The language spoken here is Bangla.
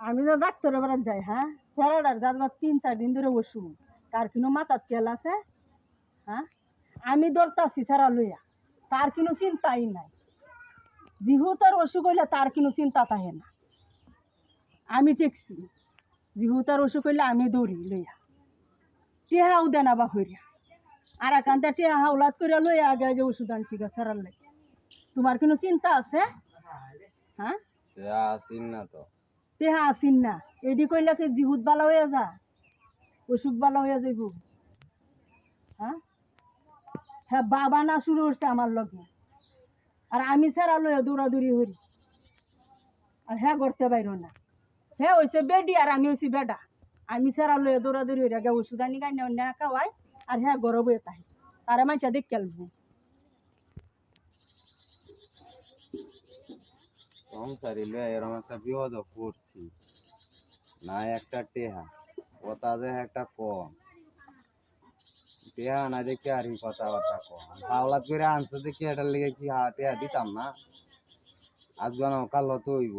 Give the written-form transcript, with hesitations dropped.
আমি তো ডাক্তারের বেড়াত যাই, হ্যাঁ ফেরাডার যার 3-4 দিন ধরে বসু তার কোনো মাথার তেল আছে, হ্যাঁ আমি দরতাছি ফেরা লইয়া, তার কোনো চিন্তাই নাই। জিহু তার অসুখ হইলে তার কোনো চিন্তা থাকে না, আমি টেকছি। জিহু তার অসুখ হইলে আমি দৌড়ি লইয়া, টেহাও দেন আবার হইয়া, আর এখানটা টেহা হাওলাত করে লইয়া আগে যে ওষুধ আনছি গা ফেরার লাগে। তোমার কোনো চিন্তা আছে? হ্যাঁ আসিন না তো টেহা আসিন না, এডি কইলে কি জিহুত বালা হইয়া যা, অসুখ বালা হইয়া যাইব। হ্যাঁ হ্যাঁ বাবা না শুরু করছে আমার লগে, আর আমি ছাড়া লইয়া দৌড়াদৌড়ি হরি, আর হ্যাঁ করতে পাইর না। হ্যাঁ হয়েছে বেডি আর আমি হয়েছি বেডা, আমি ছাড়া লইয়া দৌড়াদৌড়ি হরি আগে ওষুধ আনি গাই না খাওয়াই, আর হ্যাঁ গরব হয়ে তাই তারা মানুষ দেখ খেলবো। সংসারী লইয়া এরকম একটা বিপদ পড়ছি না, একটা টেহা কথা যে একটা কম টেহা না দেখে আর কি কথাবার্তা কম হাওলাত করে আনছো দেখি এটার লেগে কি টেহা দিতাম না, আজ বানাও কাল তো হইব।